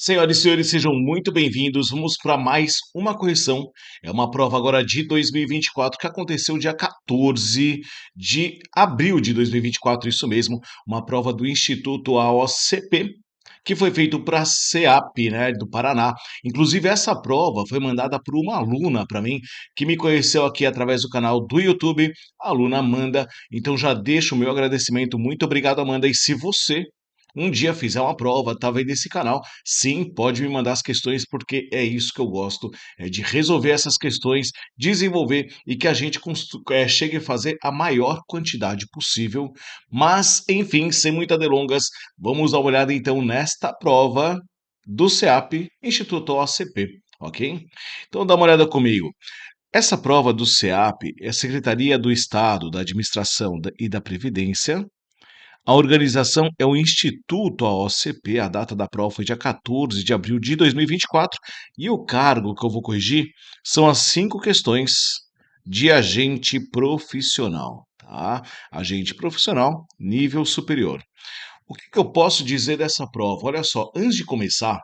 Senhoras e senhores, sejam muito bem-vindos. Vamos para mais uma correção. É uma prova agora de 2024 que aconteceu dia 14 de abril de 2024, isso mesmo, uma prova do Instituto AOCP, que foi feito para a CEAP, né, do Paraná. Inclusive, essa prova foi mandada por uma aluna para mim, que me conheceu aqui através do canal do YouTube, a aluna Amanda. Então, já deixo o meu agradecimento. Muito obrigado, Amanda. E se você um dia fizer uma prova, tá vendo esse canal, sim, pode me mandar as questões, porque é isso que eu gosto, é de resolver essas questões, desenvolver e que a gente chegue a fazer a maior quantidade possível. Mas, enfim, sem muitas delongas, vamos dar uma olhada então nesta prova do CEAP, Instituto OCP, ok? Então dá uma olhada comigo. Essa prova do CEAP é a Secretaria do Estado da Administração e da Previdência. A organização é o Instituto AOCP, a data da prova foi dia 14 de abril de 2024, e o cargo que eu vou corrigir são as 5 questões de agente profissional, tá? Agente profissional, nível superior. O que eu posso dizer dessa prova? Olha só, antes de começar,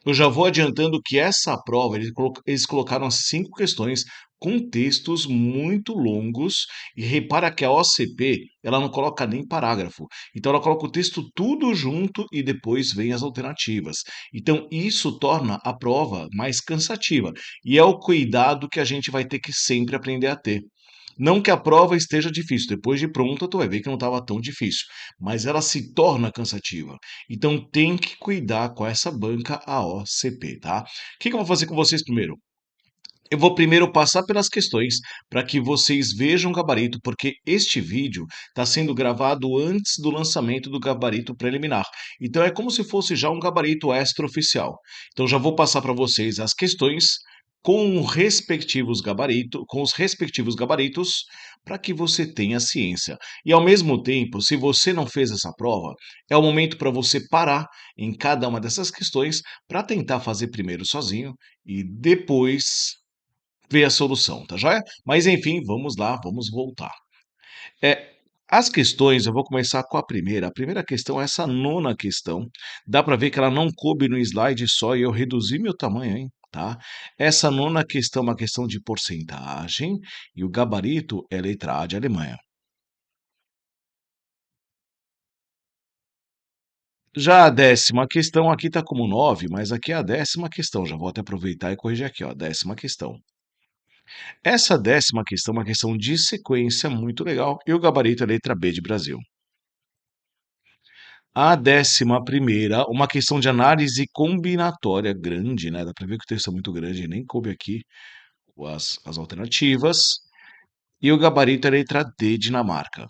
eu já vou adiantando que essa prova, eles colocaram as 5 questões com textos muito longos, e repara que a OCP, ela não coloca nem parágrafo. Então ela coloca o texto tudo junto e depois vem as alternativas. Então isso torna a prova mais cansativa, e é o cuidado que a gente vai ter que sempre aprender a ter. Não que a prova esteja difícil, depois de pronta tu vai ver que não estava tão difícil, mas ela se torna cansativa. Então tem que cuidar com essa banca AOCP, tá? O que eu vou fazer com vocês primeiro? Eu vou primeiro passar pelas questões para que vocês vejam o gabarito, porque este vídeo está sendo gravado antes do lançamento do gabarito preliminar. Então é como se fosse já um gabarito extraoficial. Então já vou passar para vocês as questões com os respectivos gabaritos, para que você tenha ciência. E ao mesmo tempo, se você não fez essa prova, é o momento para você parar em cada uma dessas questões para tentar fazer primeiro sozinho e depois ver a solução, tá joia? Mas enfim, vamos lá, vamos voltar. É, as questões, eu vou começar com a primeira. A primeira questão é essa nona questão. Dá para ver que ela não coube no slide só e eu reduzi meu tamanho, hein? Tá? Essa nona questão é uma questão de porcentagem e o gabarito é letra A de Alemanha. Já a décima questão aqui está como 9, mas aqui é a décima questão. Já vou até aproveitar e corrigir aqui, ó, décima questão. Essa décima questão é uma questão de sequência muito legal e o gabarito é letra B de Brasil. A décima primeira, uma questão de análise combinatória grande, né? Dá para ver que o texto é muito grande, nem coube aqui as alternativas. E o gabarito é letra D, Dinamarca.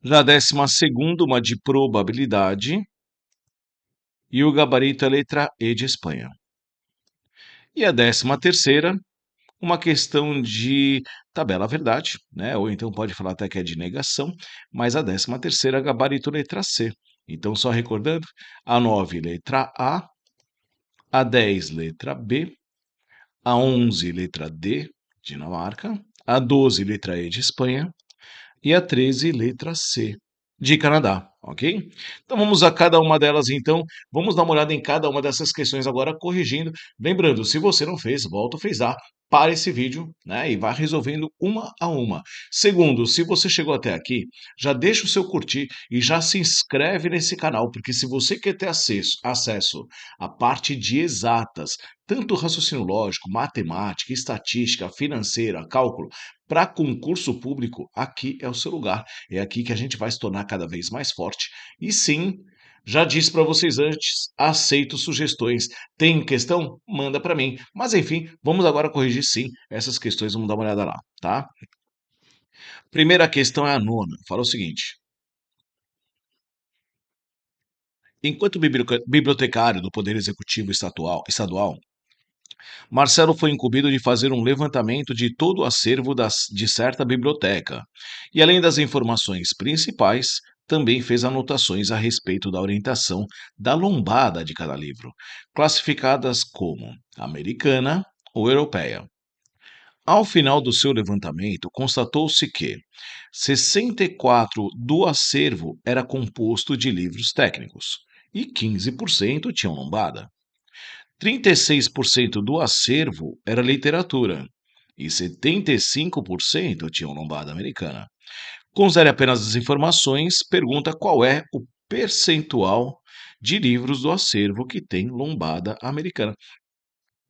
Já a décima segunda, uma de probabilidade. E o gabarito é letra E de Espanha. E a décima terceira, uma questão de tabela verdade, né? Ou então pode falar até que é de negação, mas a décima terceira, gabarito letra C. Então, só recordando, a 9, letra A 10, letra B, a 11, letra D, Dinamarca, a 12, letra E de Espanha e a 13, letra C, de Canadá, ok? Então vamos a cada uma delas então, vamos dar uma olhada em cada uma dessas questões agora, corrigindo. Lembrando, se você não fez, volta a frisar, para esse vídeo, né, e vá resolvendo uma a uma. Segundo, se você chegou até aqui, já deixa o seu curtir e já se inscreve nesse canal, porque se você quer ter acesso à parte de exatas, tanto raciocínio lógico, matemática, estatística, financeira, cálculo, para concurso público, aqui é o seu lugar. É aqui que a gente vai se tornar cada vez mais forte. E sim, já disse para vocês antes, aceito sugestões. Tem questão? Manda para mim. Mas enfim, vamos agora corrigir sim essas questões, vamos dar uma olhada lá, tá? Primeira questão é a nona. Fala o seguinte: enquanto bibliotecário do Poder Executivo estadual, Marcelo foi incumbido de fazer um levantamento de todo o acervo de certa biblioteca e, além das informações principais, também fez anotações a respeito da orientação da lombada de cada livro, classificadas como americana ou europeia. Ao final do seu levantamento, constatou-se que 64 do acervo era composto de livros técnicos e 15% tinham lombada. 36% do acervo era literatura e 75% tinham lombada americana. Considere apenas as informações, pergunta qual é o percentual de livros do acervo que tem lombada americana.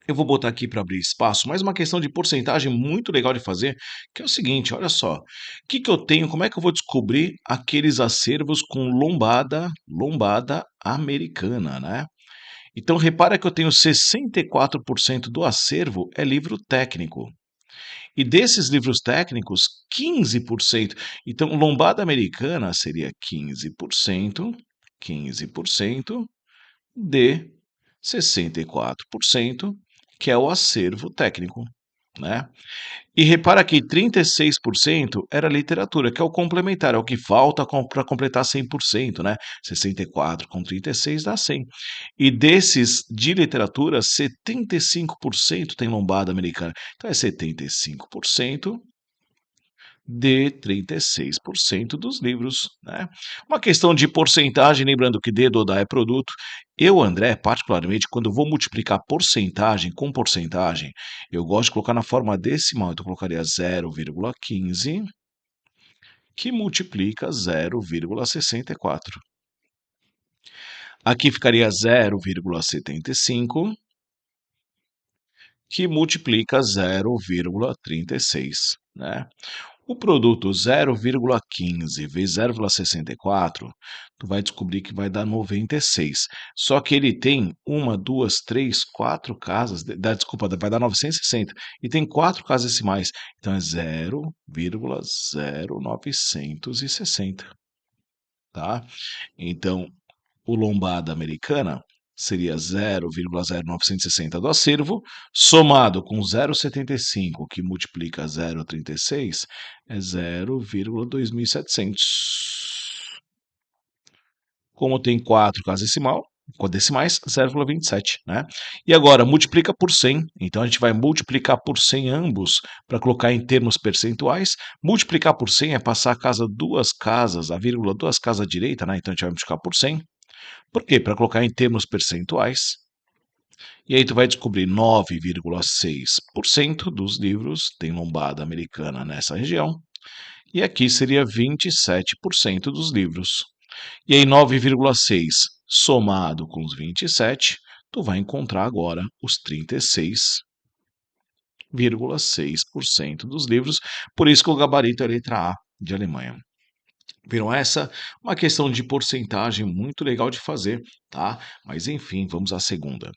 Eu vou botar aqui para abrir espaço, mas uma questão de porcentagem muito legal de fazer, que é o seguinte, olha só, o que que eu tenho, como é que eu vou descobrir aqueles acervos com lombada americana, né? Então repara que eu tenho 64% do acervo é livro técnico. E desses livros técnicos, 15%. Então, lombada americana seria 15% de 64%, que é o acervo técnico, né? E repara que 36% era literatura, que é o complementar, é o que falta para completar 100%, né? 64 com 36 dá 100. E desses de literatura, 75% tem lombada americana. Então é 75% de 36% dos livros, né? Uma questão de porcentagem, lembrando que D do dá é produto. Eu, André, particularmente, quando eu vou multiplicar porcentagem com porcentagem, eu gosto de colocar na forma decimal. Então, eu colocaria 0,15 que multiplica 0,64. Aqui ficaria 0,75 que multiplica 0,36, né? O produto 0,15 vezes 0,64, tu vai descobrir que vai dar 96. Só que ele tem uma, duas, três, quatro casas, desculpa, vai dar 960. E tem quatro casas decimais. Então é 0,0960, tá? Então, o lombada americana seria 0,0960 do acervo, somado com 0,75, que multiplica 0,36, é 0,2700. Como tem 4 casas com decimais, 0,27, né? E agora, multiplica por 100. Então, a gente vai multiplicar por 100 ambos para colocar em termos percentuais. Multiplicar por 100 é passar a casa duas casas, a vírgula duas casas à direita, né? Então, a gente vai multiplicar por 100. Por quê? Para colocar em termos percentuais. E aí tu vai descobrir 9,6% dos livros tem lombada americana nessa região. E aqui seria 27% dos livros. E aí 9,6 somado com os 27, tu vai encontrar agora os 36,6% dos livros. Por isso que o gabarito é a letra A de Alemanha. Viram essa? Uma questão de porcentagem muito legal de fazer, tá? Mas enfim, vamos à segunda.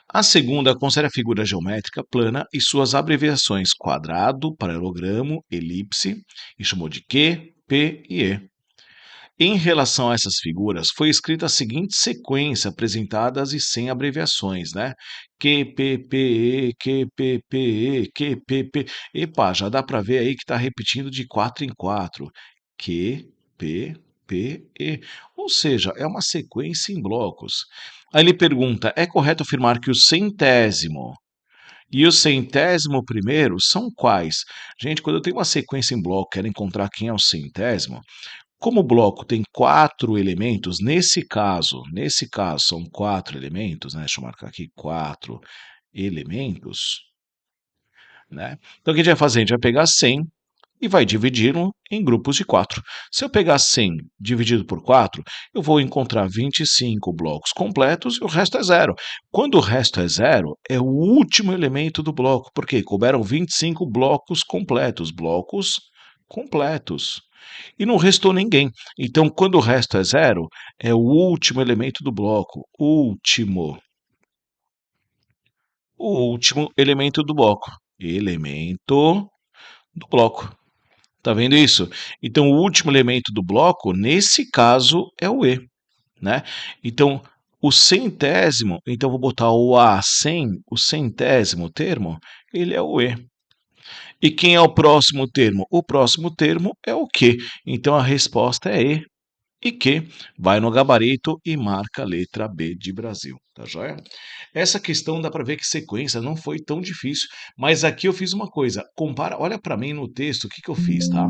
A segunda considera a figura geométrica plana e suas abreviações quadrado, paralelogramo, elipse, e chamou de Q, P e E. Em relação a essas figuras, foi escrita a seguinte sequência apresentadas e sem abreviações, né? QPPE, QPPE, QPP. Epa, já dá para ver aí que está repetindo de 4 em 4. QPPE. Ou seja, é uma sequência em blocos. Aí ele pergunta: é correto afirmar que o centésimo e o centésimo primeiro são quais? Gente, quando eu tenho uma sequência em bloco, quero encontrar quem é o centésimo. Como o bloco tem 4 elementos, nesse caso são 4 elementos, né? Deixa eu marcar aqui 4 elementos, né? Então o que a gente vai fazer? A gente vai pegar 100 e vai dividi-lo em grupos de 4. Se eu pegar 100 dividido por 4, eu vou encontrar 25 blocos completos e o resto é zero. Quando o resto é zero, é o último elemento do bloco, porque couberam 25 blocos completos. E não restou ninguém. Então, quando o resto é zero, é o último elemento do bloco. O último elemento do bloco. Elemento do bloco. Tá vendo isso? Então, o último elemento do bloco, nesse caso, é o E, né? Então, o centésimo, então vou botar o A100, o centésimo termo, ele é o E. E quem é o próximo termo? O próximo termo é o Q. Então, a resposta é E. E Q vai no gabarito e marca a letra B de Brasil, tá joia? Essa questão dá para ver que sequência não foi tão difícil, mas aqui eu fiz uma coisa, compara, olha para mim no texto, o que que eu fiz, tá?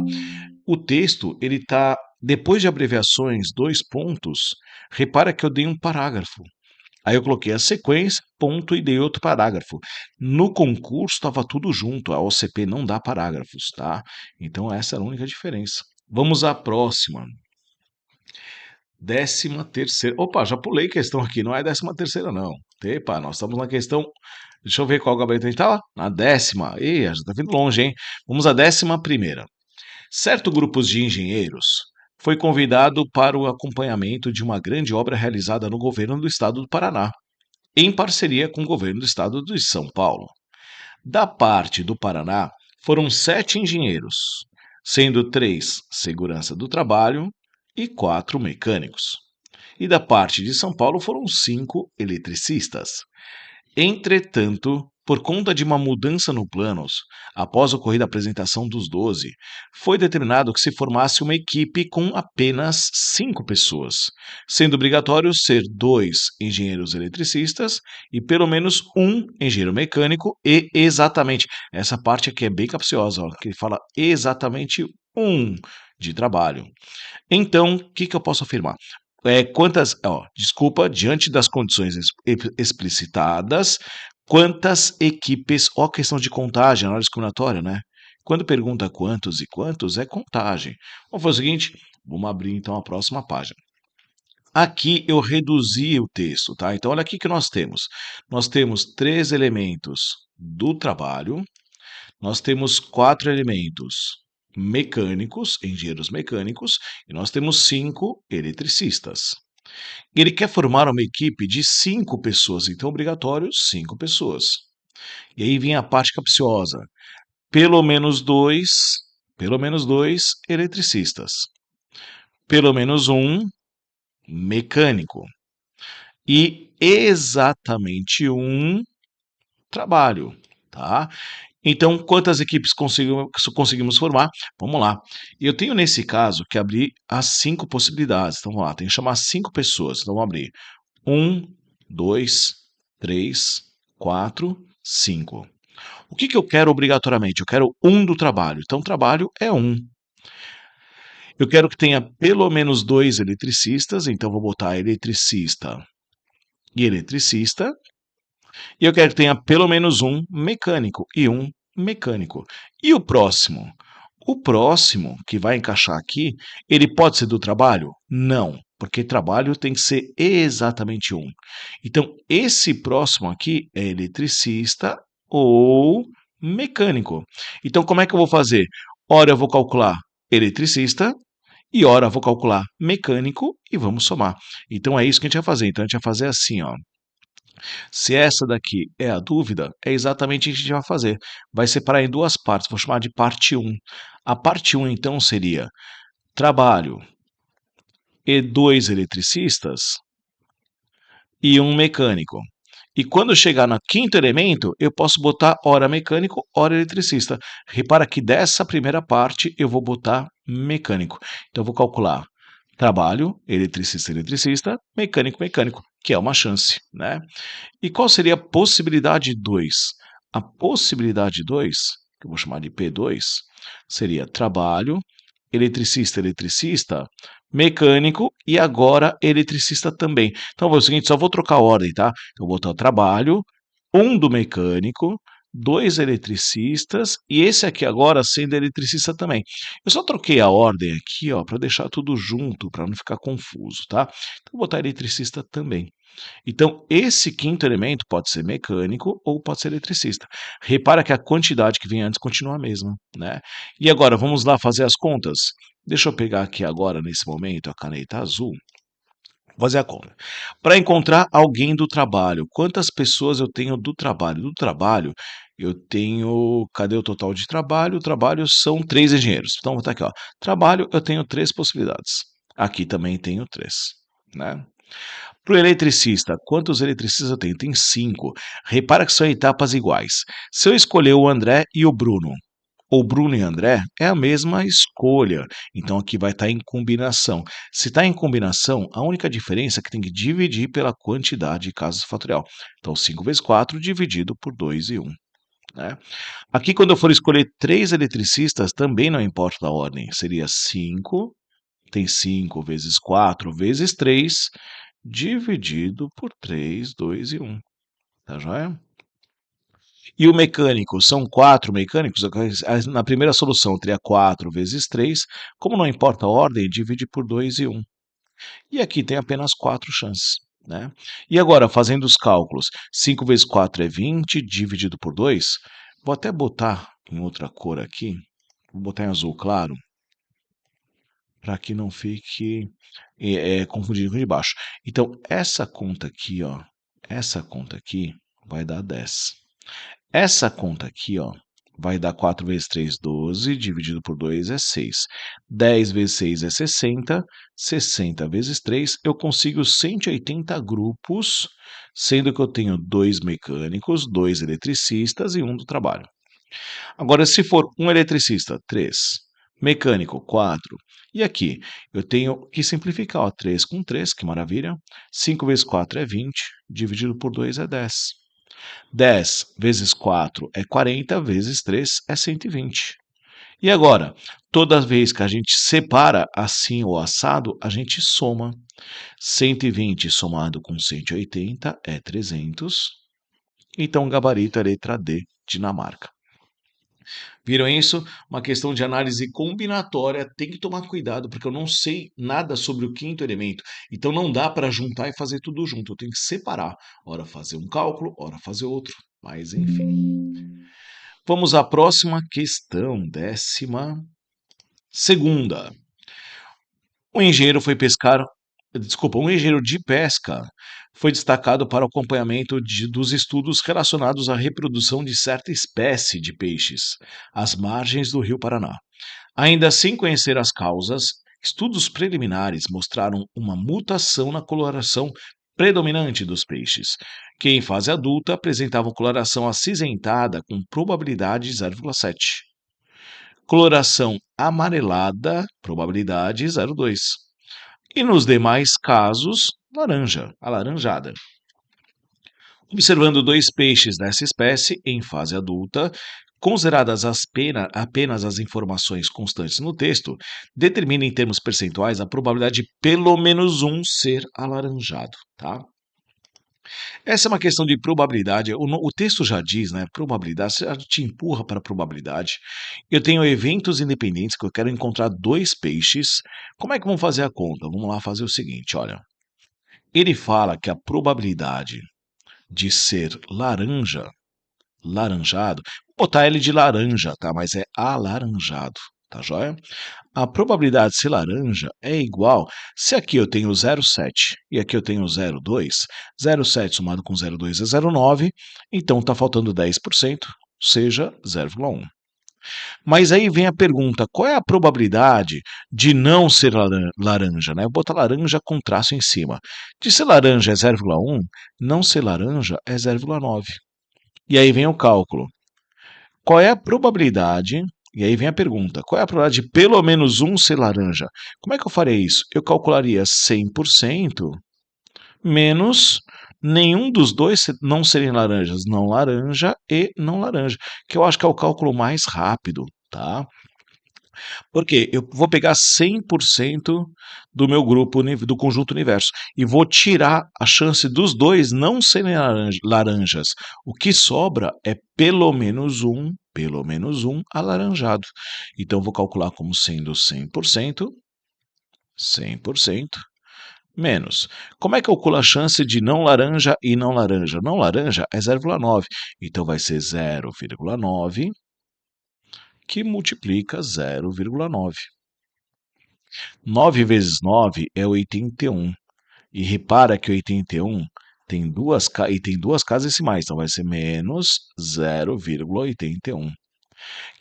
O texto, ele tá Depois de abreviações, dois pontos, repara que eu dei um parágrafo. Aí eu coloquei a sequência, ponto e dei outro parágrafo. No concurso estava tudo junto, a OCP não dá parágrafos, tá? Então essa é a única diferença. Vamos à próxima. 13ª. Opa, já pulei questão aqui, não é 13ª não. Epa, nós estamos na questão. Deixa eu ver qual gabarito a gente tá lá. Na 10ª. Ih, já tá vindo longe, hein? Vamos à 11ª. Certo grupo de engenheiros foi convidado para o acompanhamento de uma grande obra realizada no governo do estado do Paraná, em parceria com o governo do estado de São Paulo. Da parte do Paraná, foram 7 engenheiros, sendo 3 segurança do trabalho e 4 mecânicos. E da parte de São Paulo foram 5 eletricistas. Entretanto, por conta de uma mudança no planos, após a ocorrida apresentação dos 12, foi determinado que se formasse uma equipe com apenas 5 pessoas, sendo obrigatório ser 2 engenheiros eletricistas e pelo menos um engenheiro mecânico e exatamente, essa parte aqui é bem capciosa, ó, que ele fala exatamente um de trabalho. Então, o que eu posso afirmar? Desculpa, diante das condições explicitadas, quantas equipes, ó, questão de contagem na hora discriminatória, né? Quando pergunta quantos e quantos, é contagem. Vamos fazer o seguinte, vamos abrir então a próxima página. Aqui eu reduzi o texto, tá? Então olha aqui que nós temos. Nós temos 3 elementos do trabalho, nós temos 4 elementos mecânicos, engenheiros mecânicos, e nós temos 5 eletricistas. Ele quer formar uma equipe de 5 pessoas, então obrigatório 5 pessoas. E aí vem a parte capciosa. Pelo menos dois eletricistas. Pelo menos um mecânico. E exatamente um trabalho, tá? Então, quantas equipes conseguimos formar? Vamos lá. Eu tenho, nesse caso, que abrir as 5 possibilidades. Então, vamos lá, tem que chamar 5 pessoas. Então, vamos abrir. 1, 2, 3, 4, 5. O que eu quero obrigatoriamente? Eu quero um do trabalho. Então, trabalho é 1. Eu quero que tenha pelo menos 2 eletricistas. Então, vou botar eletricista e eletricista. E eu quero que tenha pelo menos um mecânico e um mecânico. E o próximo? O próximo, que vai encaixar aqui, ele pode ser do trabalho? Não, porque trabalho tem que ser exatamente um. Então, esse próximo aqui é eletricista ou mecânico. Então, como é que eu vou fazer? Ora, eu vou calcular eletricista e ora, eu vou calcular mecânico e vamos somar. Então, é isso que a gente vai fazer. Então, a gente vai fazer assim, ó. Se essa daqui é a dúvida, é exatamente o que a gente vai fazer. Vai separar em 2 partes, vou chamar de parte 1. A parte 1, então, seria trabalho e 2 eletricistas e um mecânico. E quando chegar no 5º elemento, eu posso botar hora mecânico, hora eletricista. Repara que dessa primeira parte eu vou botar mecânico. Então, eu vou calcular trabalho, eletricista, eletricista, mecânico, mecânico, que é uma chance, né? E qual seria a possibilidade 2? A possibilidade 2, que eu vou chamar de P2, seria trabalho, eletricista, eletricista, mecânico e agora eletricista também. Então, vou fazer o seguinte, só vou trocar a ordem, tá? Eu vou botar o trabalho, um do mecânico, 2 eletricistas e esse aqui agora sendo eletricista também. Eu só troquei a ordem aqui, ó, para deixar tudo junto, para não ficar confuso, tá? Então, vou botar eletricista também. Então, esse 5º elemento pode ser mecânico ou pode ser eletricista. Repara que a quantidade que vem antes continua a mesma, né? E agora, vamos lá fazer as contas? Deixa eu pegar aqui agora, nesse momento, a caneta azul. Vou fazer a conta. Para encontrar alguém do trabalho, quantas pessoas eu tenho do trabalho? Do trabalho, eu tenho. Cadê o total de trabalho? O trabalho são 3 engenheiros. Então, vou botar aqui, ó. Trabalho, eu tenho 3 possibilidades. Aqui também tenho 3, né? Para o eletricista, quantos eletricistas eu tenho? Tem 5. Repara que são etapas iguais. Se eu escolher o André e o Bruno e André, é a mesma escolha. Então aqui vai estar em combinação. Se está em combinação, a única diferença é que tem que dividir pela quantidade de casas fatorial. Então 5 vezes 4 dividido por 2 e 1. Né? Aqui, quando eu for escolher 3 eletricistas, também não importa a ordem. Seria 5 tem 5 vezes 4 vezes 3, dividido por 3, 2 e 1. Tá joia? E o mecânico, são 4 mecânicos, na primeira solução teria 4 vezes 3, como não importa a ordem, divide por 2 e 1. E aqui tem apenas 4 chances, né? E agora, fazendo os cálculos, 5 vezes 4 é 20, dividido por 2, vou até botar em outra cor aqui, vou botar em azul claro, para que não fique confundido com o de baixo. Então, essa conta aqui, ó, essa conta aqui vai dar 10. Essa conta aqui, ó, vai dar 4 vezes 3, 12, dividido por 2 é 6. 10 vezes 6 é 60, 60 vezes 3, eu consigo 180 grupos, sendo que eu tenho 2 mecânicos, 2 eletricistas e 1 do trabalho. Agora, se for um eletricista, 3. Mecânico, 4. E aqui, eu tenho que simplificar, ó, 3 com 3, que maravilha. 5 vezes 4 é 20, dividido por 2 é 10. 10 vezes 4 é 40, vezes 3 é 120. E agora, toda vez que a gente separa assim ou assado, a gente soma. 120 somado com 180 é 300. Então, o gabarito é a letra D, Dinamarca. Viram isso? Uma questão de análise combinatória. Tem que tomar cuidado, porque eu não sei nada sobre o quinto elemento. Então não dá para juntar e fazer tudo junto. Eu tenho que separar. Ora fazer um cálculo, ora fazer outro. Mas enfim. Vamos à próxima questão, 12ª. Um engenheiro de pesca foi destacado para o acompanhamento dos estudos relacionados à reprodução de certa espécie de peixes às margens do Rio Paraná. Ainda sem conhecer as causas, estudos preliminares mostraram uma mutação na coloração predominante dos peixes, que em fase adulta apresentavam coloração acinzentada com probabilidade 0,7. Coloração amarelada, probabilidade 0,2. E nos demais casos, laranja, alaranjada. Observando 2 peixes dessa espécie em fase adulta, consideradas apenas as informações constantes no texto, determina em termos percentuais a probabilidade de pelo menos um ser alaranjado, tá? Essa é uma questão de probabilidade. O texto já diz, né? Probabilidade, já te empurra para a probabilidade. Eu tenho eventos independentes que eu quero encontrar 2 peixes. Como é que vamos fazer a conta? Vamos lá fazer o seguinte, olha. Ele fala que a probabilidade de ser laranjado, vou botar ele de laranja, tá? Mas é alaranjado, tá joia? A probabilidade de ser laranja é igual, se aqui eu tenho 0,7 e aqui eu tenho 0,2, 0,7 somado com 0,2 é 0,9, então está faltando 10%, seja 0,1. Mas aí vem a pergunta, qual é a probabilidade de não ser laranja, né? Eu vou botar laranja com traço em cima. De ser laranja é 0,1, não ser laranja é 0,9. E aí vem o cálculo. Qual é a probabilidade? E aí vem a pergunta: qual é a probabilidade de pelo menos um ser laranja? Como é que eu farei isso? Eu calcularia 100% menos nenhum dos dois não serem laranjas, não laranja e não laranja, que eu acho que é o cálculo mais rápido, tá? Porque eu vou pegar 100% do meu grupo, do conjunto universo, e vou tirar a chance dos dois não serem laranjas. O que sobra é pelo menos um alaranjado. Então, vou calcular como sendo 100%, 100%, menos. Como é que eu calculo a chance de não laranja e não laranja? Não laranja é 0,9. Então, vai ser 0,9 que multiplica 0,9. 9 vezes 9 é 81. E repara que 81 tem duas casas decimais, então vai ser menos 0,81.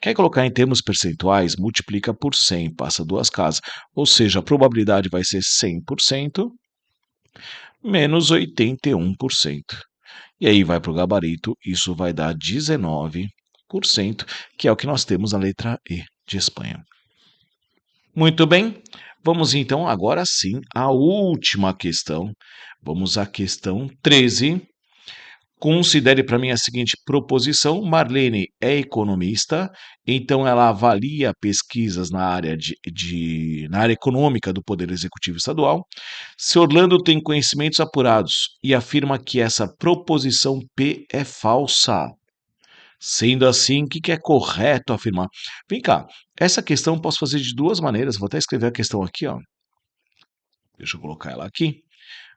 Quer colocar em termos percentuais? Multiplica por 100, passa duas casas. Ou seja, a probabilidade vai ser 100% menos 81%. E aí vai para o gabarito, isso vai dar 19%, que é o que nós temos na letra E de Espanha. Muito bem, vamos então agora sim à última questão. Vamos à questão 13. Considere para mim a seguinte proposição: Marlene é economista, então ela avalia pesquisas na área na área econômica do Poder Executivo Estadual. Se Orlando tem conhecimentos apurados e afirma que essa proposição P é falsa. Sendo assim, o que é correto afirmar? Vem cá, essa questão eu posso fazer de duas maneiras. Vou até escrever a questão aqui, ó. Deixa eu colocar ela aqui.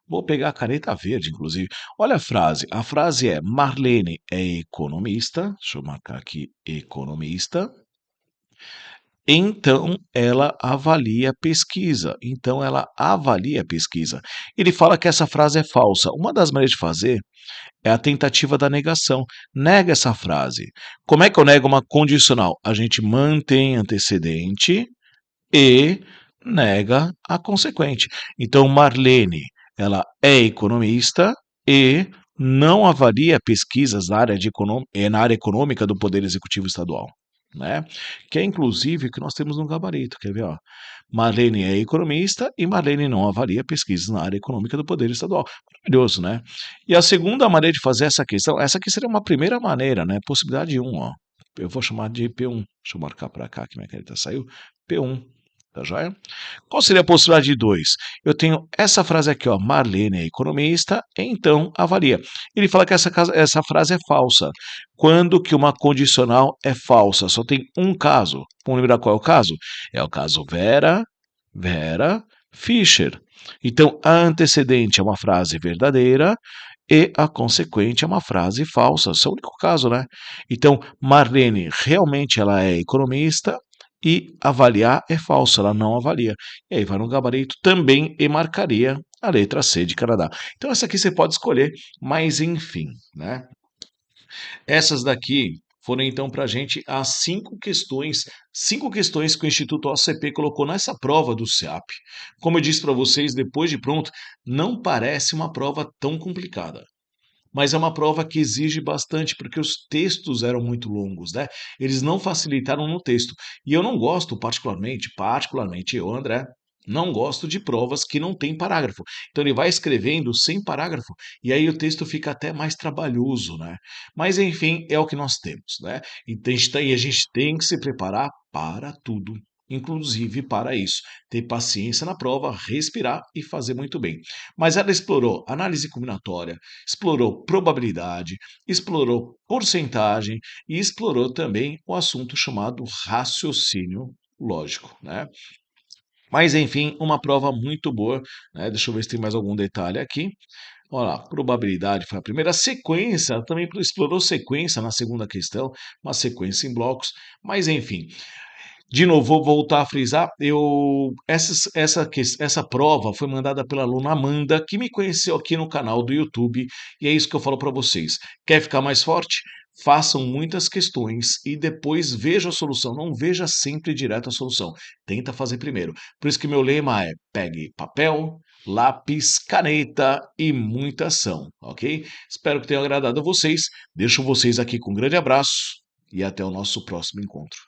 Vou pegar a caneta verde, inclusive. Olha a frase. A frase é: Marlene é economista. Deixa eu marcar aqui, economista. Então ela avalia a pesquisa. Então ela avalia a pesquisa. Ele fala que essa frase é falsa. Uma das maneiras de fazer é a tentativa da negação. Nega essa frase. Como é que eu nego uma condicional? A gente mantém antecedente e nega a consequente. Então, Marlene, ela é economista e não avalia pesquisas na área econômica do Poder Executivo Estadual. Né? Que é inclusive o que nós temos no gabarito. Quer ver? Ó? Marlene é economista e Marlene não avalia pesquisas na área econômica do Poder Estadual. Maravilhoso, né? E a segunda maneira de fazer essa questão, essa aqui seria uma primeira maneira, né? Possibilidade 1, ó. Eu vou chamar de P1. Deixa eu marcar para cá que minha caneta saiu. P1. Tá joia? Qual seria a possibilidade de 2? Eu tenho essa frase aqui, ó. Marlene é economista, então avalia. Ele fala que essa frase é falsa. Quando que uma condicional é falsa? Só tem um caso. Vamos lembrar qual é o caso? É o caso Vera Fischer. Então, a antecedente é uma frase verdadeira e a consequente é uma frase falsa. Esse é o único caso, né? Então, Marlene realmente ela é economista e avaliar é falso, ela não avalia. E aí vai no gabarito também e marcaria a letra C de Canadá. Então essa aqui você pode escolher, mas enfim, né? Essas daqui foram então para a gente as cinco questões que o Instituto OCP colocou nessa prova do SEAP. Como eu disse para vocês, depois de pronto, não parece uma prova tão complicada. Mas é uma prova que exige bastante, porque os textos eram muito longos, né? Eles não facilitaram no texto. E eu não gosto, particularmente eu, André, não gosto de provas que não tem parágrafo. Então ele vai escrevendo sem parágrafo, e aí o texto fica até mais trabalhoso, né? Mas enfim, é o que nós temos, né? E a gente tem que se preparar para tudo. Inclusive para isso, ter paciência na prova, respirar e fazer muito bem. Mas ela explorou análise combinatória, explorou probabilidade, explorou porcentagem e explorou também o assunto chamado raciocínio lógico, né? Mas enfim, uma prova muito boa, né? Deixa eu ver se tem mais algum detalhe aqui. Olha lá, probabilidade foi a primeira. Sequência, ela também explorou sequência na segunda questão, uma sequência em blocos. Mas enfim, de novo, vou voltar a frisar, essa prova foi mandada pela aluna Amanda, que me conheceu aqui no canal do YouTube, e é isso que eu falo para vocês. Quer ficar mais forte? Façam muitas questões e depois veja a solução. Não veja sempre direto a solução. Tenta fazer primeiro. Por isso que meu lema é: pegue papel, lápis, caneta e muita ação, ok? Espero que tenha agradado a vocês. Deixo vocês aqui com um grande abraço e até o nosso próximo encontro.